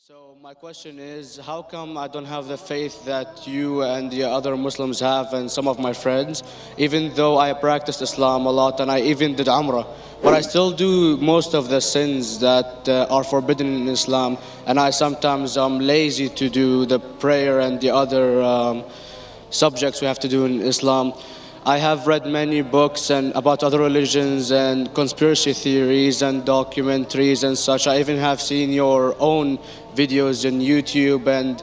So my question is, how come I don't have the faith that you and the other Muslims have and some of my friends, even though I practiced Islam a lot and I even did Umrah, but I still do most of the sins that are forbidden in Islam, and I sometimes am lazy to do the prayer and the other subjects we have to do in Islam. I have read many books and about other religions and conspiracy theories and documentaries and such. I even have seen your own videos on YouTube, and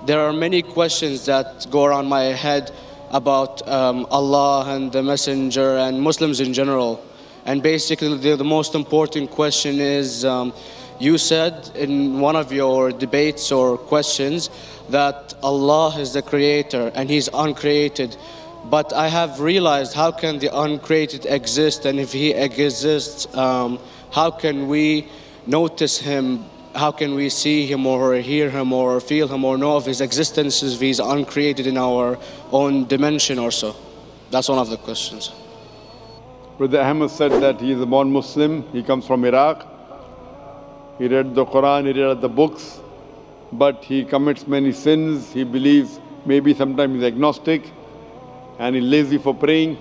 there are many questions that go around my head about Allah and the Messenger and Muslims in general. And basically the most important question is, you said in one of your debates or questions that Allah is the creator and He's uncreated. But I have realized, how can the uncreated exist? And if He exists, how can we notice Him? How can we see Him or hear Him or feel Him or know of His existence if He's uncreated in our own dimension or so? That's one of the questions. Brother Ahmed said that he is a born Muslim. He comes from Iraq. He read the Quran, he read the books, but he commits many sins. He believes, maybe sometimes he's agnostic, and he's lazy for praying.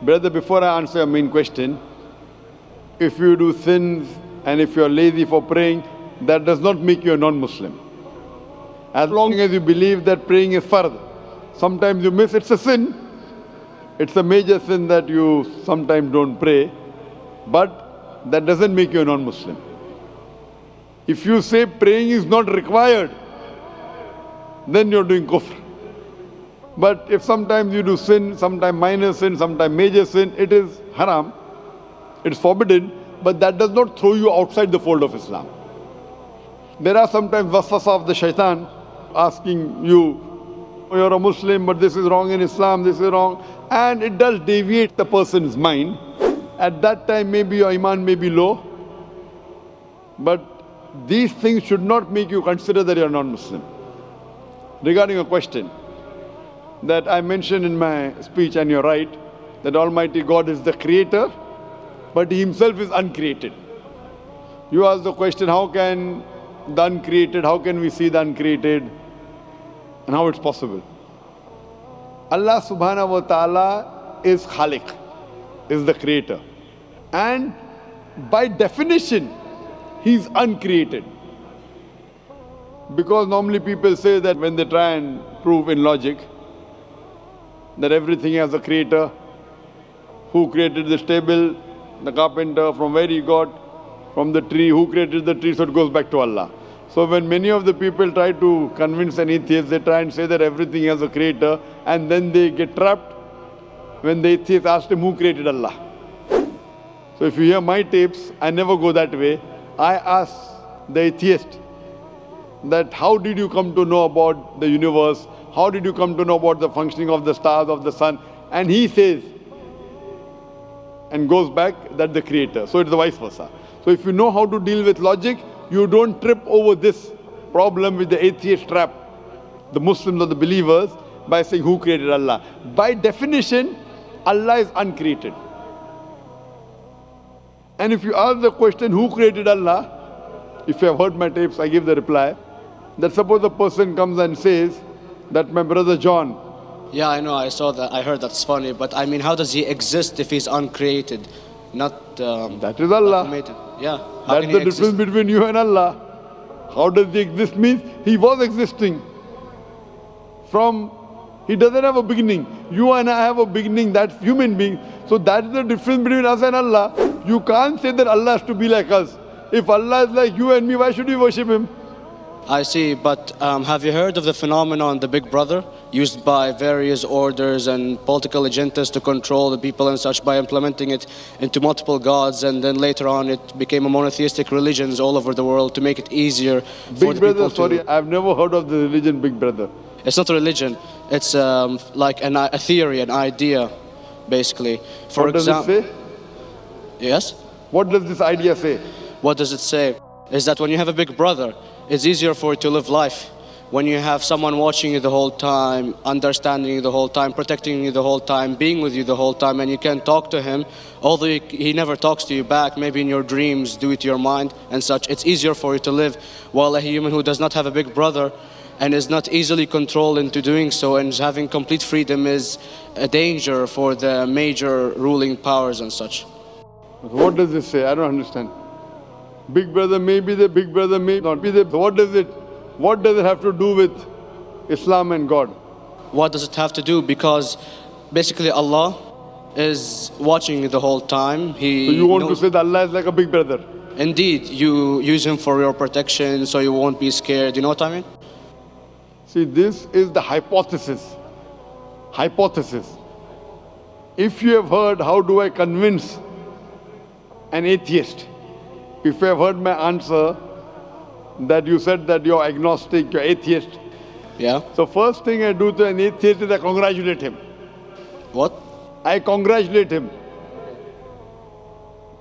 Brother, before I answer your main question, if you do sins and if you're lazy for praying, that does not make you a non-Muslim. As long as you believe that praying is fard, sometimes you miss, it's a sin. It's a major sin that you sometimes don't pray, but that doesn't make you a non-Muslim. If you say praying is not required, then you're doing kufr. But if sometimes you do sin, sometimes minor sin, sometimes major sin, it is haram, it's forbidden, but that does not throw you outside the fold of Islam. There are sometimes waswasa of the shaitan asking you, you're a Muslim, but this is wrong in Islam, this is wrong, and it does deviate the person's mind. At that time, maybe your iman may be low, but these things should not make you consider that you're non-Muslim. Regarding a question that I mentioned in my speech, and you're right, that Almighty God is the creator, but He Himself is uncreated. You asked the question, how can the uncreated, how can we see the uncreated, and how it's possible? Allah subhanahu wa ta'ala is Khaliq, is the creator. And by definition, He's uncreated. Because normally people say that when they try and prove in logic that everything has a creator, who created this table, the carpenter, from where he got, from the tree, who created the tree, so it goes back to Allah. So when many of the people try to convince an atheist, they try and say that everything has a creator, and then they get trapped when the atheist asks him who created Allah. So if you hear my tapes, I never go that way. I ask the atheist that how did you come to know about the universe? How did you come to know about the functioning of the stars, of the sun? And he says, and goes back, that the creator. So it's the vice versa. So if you know how to deal with logic, you don't trip over this problem with the atheist trap, the Muslims or the believers, by saying who created Allah. By definition, Allah is uncreated. And if you ask the question, who created Allah? If you have heard my tapes, I give the reply, that suppose a person comes and says that my brother John. Yeah, I know, I saw that, I heard that's funny, but I mean, how does he exist if he's uncreated? Not that is Allah. Yeah. That's the difference between you and Allah. How does he exist? Means he was existing. He doesn't have a beginning. You and I have a beginning, that's human being. So that is the difference between us and Allah. You can't say that Allah has to be like us. If Allah is like you and me, why should we worship Him? I see, but have you heard of the phenomenon, the Big Brother, used by various orders and political agendas to control the people and such by implementing it into multiple gods, and then later on it became a monotheistic religions all over the world to make it easier for the people to... Sorry, I've never heard of the religion Big Brother. It's not a religion, it's like a theory, an idea, basically. For example, does it say? Yes? What does this idea say? What does it say? Is that when you have a big brother, it's easier for you to live life. when you have someone watching you the whole time, understanding you the whole time, protecting you the whole time, being with you the whole time, and you can talk to him, although he never talks to you back, maybe in your dreams, due to your mind and such, it's easier for you to live. While a human who does not have a big brother and is not easily controlled into doing so and is having complete freedom is a danger for the major ruling powers and such. What does this say? I don't understand. Big brother may be there, big brother may not be there. What does it have to do with Islam and God? What does it have to do? Because basically Allah is watching you the whole time. So you want to knows- say that Allah is like a big brother? Indeed, you use him for your protection so you won't be scared. You know what I mean? See, this is the hypothesis. Hypothesis. If you have heard, how do I convince an atheist? If you have heard my answer, that you said that you're agnostic, you're atheist. Yeah. So first thing I do to an atheist is I congratulate him. What? I congratulate him.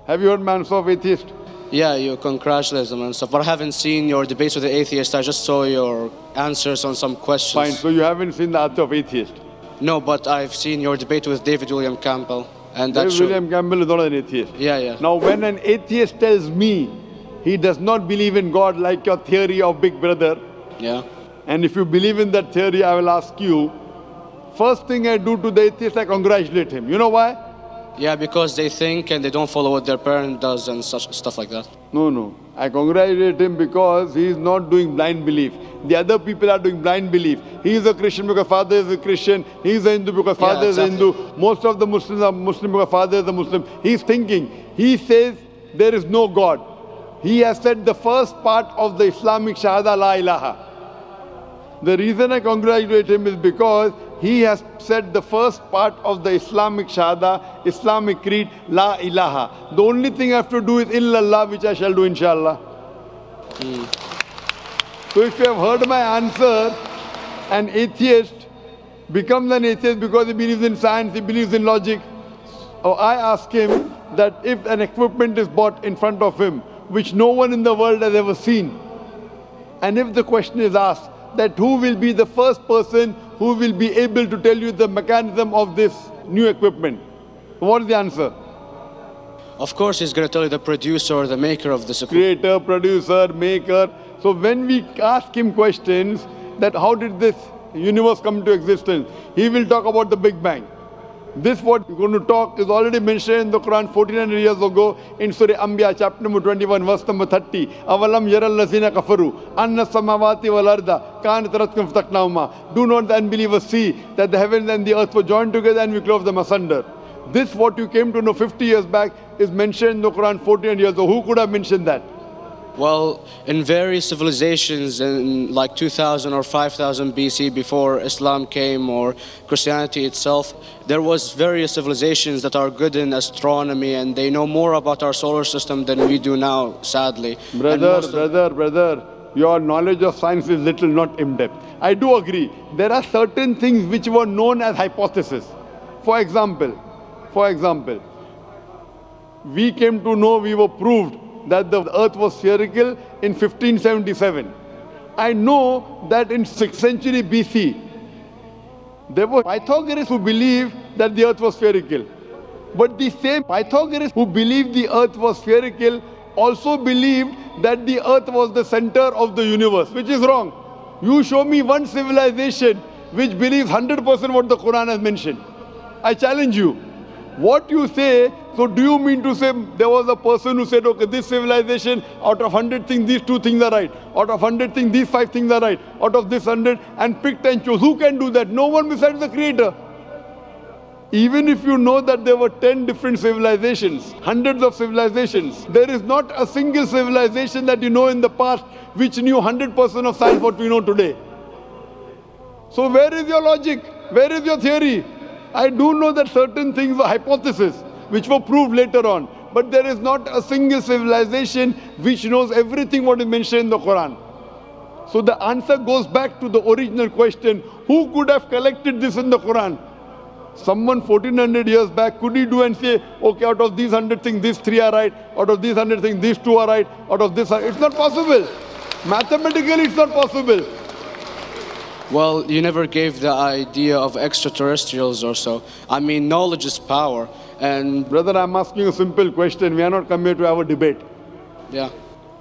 Have you heard my answer of atheist? Yeah, you congratulate them and stuff. But I haven't seen your debates with the atheist. I just saw your answers on some questions. Fine. So you haven't seen the answer of atheist. No, but I've seen your debate with David William Campbell. And David that's William Campbell is not an atheist. Yeah. Now when an atheist tells me he does not believe in God like your theory of Big Brother, Yeah. and if you believe in that theory, I will ask you, first thing I do to the atheist, I congratulate him. You know why? Yeah, because they think and they don't follow what their parent does and such stuff like that. No. I congratulate him because he is not doing blind belief. The other people are doing blind belief. He is a Christian because father is a Christian. He is a Hindu because father is a Hindu. Most of the Muslims are Muslim because father is a Muslim. He is thinking. He says there is no God. He has said the first part of the Islamic Shahada, La ilaha. The reason I congratulate him is because he has said the first part of the Islamic Shahada, Islamic Creed, La ilaha. The only thing I have to do is illallah, which I shall do inshallah. So if you have heard my answer, an atheist becomes an atheist because he believes in science, he believes in logic. So I ask him that if an equipment is bought in front of him, which no one in the world has ever seen, and if the question is asked that who will be the first person who will be able to tell you the mechanism of this new equipment, what is the answer? Of course, he's going to tell you the producer or the maker of this equipment. Creator, producer, maker. So when we ask him questions that how did this universe come into existence, he will talk about the Big Bang. This what we're going to talk is already mentioned in the Quran 1400 years ago in Surah Anbiya chapter number 21 verse number 30. Avalam yaral lazina kafaru anna samawati wal arda kanat ratkum fataknahuma. Do not the unbelievers see that the heavens and the earth were joined together and we clove them asunder. This what you came to know 50 years back is mentioned in the Quran 1400 years ago. Who could have mentioned that? Well, in various civilizations in like 2000 or 5000 BC before Islam came or Christianity itself, there was various civilizations that are good in astronomy and they know more about our solar system than we do now, sadly. Brother, your knowledge of science is little, not in-depth. I do agree. There are certain things which were known as hypotheses. For example, we came to know, we were proved that the earth was spherical in 1577. I know that in 6th century BC, there were Pythagoreans who believed that the earth was spherical. But the same Pythagoreans who believed the earth was spherical also believed that the earth was the center of the universe, which is wrong. You show me one civilization which believes 100% what the Quran has mentioned. I challenge you. What you say, so do you mean to say there was a person who said, okay, this civilization, out of 100 things, these 2 things are right. Out of 100 things, these 5 things are right. Out of this 100, and picked and chose. Who can do that? No one besides the Creator. Even if you know that there were 10 different civilizations, hundreds of civilizations, there is not a single civilization that you know in the past which knew 100% of science what we know today. So where is your logic? Where is your theory? I do know that certain things were hypotheses, which were proved later on. But there is not a single civilization which knows everything what is mentioned in the Quran. So the answer goes back to the original question, who could have collected this in the Quran? Someone 1400 years back, could he do and say, okay, out of these 100 things, these 3 are right. Out of these 100 things, these 2 are right. Out of this, it's not possible. Mathematically, it's not possible. Well, you never gave the idea of extraterrestrials or so. I mean, knowledge is power, and Brother, I'm asking you a simple question. We are not come here to have a debate. yeah.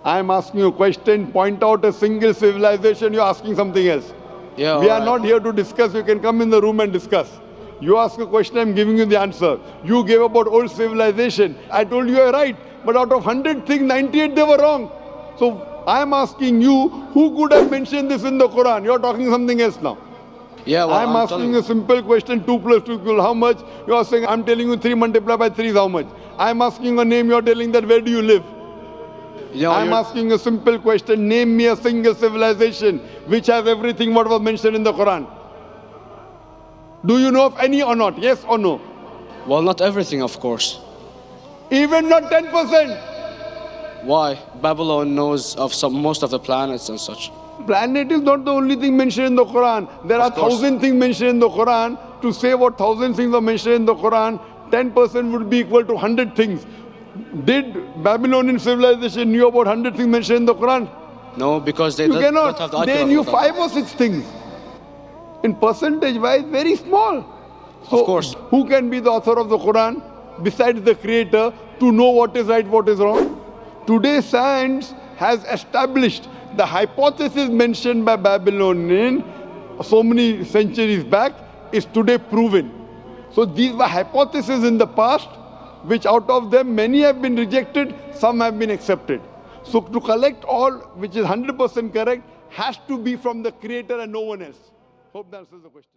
I'm asking you a question. Point out a single civilization. You're asking something else. Yeah, We are alright. not here to discuss. You can come in the room and discuss. You ask a question, I'm giving you the answer. You gave about old civilization. I told you you're right. But out of 100 things, 98 they were wrong. So I'm asking you, who could have mentioned this in the Quran? You're talking something else now. Yeah, well, I'm asking you a simple question, 2 plus 2 equal how much? You're saying, I'm telling you 3 multiplied by 3 is how much? I'm asking a name, you're telling that where do you live? I'm asking a simple question, name me a single civilization which has everything what was mentioned in the Quran. Do you know of any or not? Yes or no? Well, not everything, of course. Even not 10%. Why? Babylon knows of most of the planets and such. Planet is not the only thing mentioned in the Quran. There are 1,000 things mentioned in the Quran. To say what 1,000 things are mentioned in the Quran, 10% would be equal to 100 things. Did Babylonian civilization knew about 100 things mentioned in the Quran? No, because they You don't have the cannot. They accurate knew data. 5 or 6 things. In percentage wise, very small. So, Of course. who can be the author of the Quran besides the creator to know what is right, what is wrong? Today, science has established the hypothesis mentioned by Babylonian so many centuries back is today proven. So these were hypotheses in the past, which out of them many have been rejected, some have been accepted. So to collect all which is 100% correct has to be from the creator and no one else. Hope that answers the question.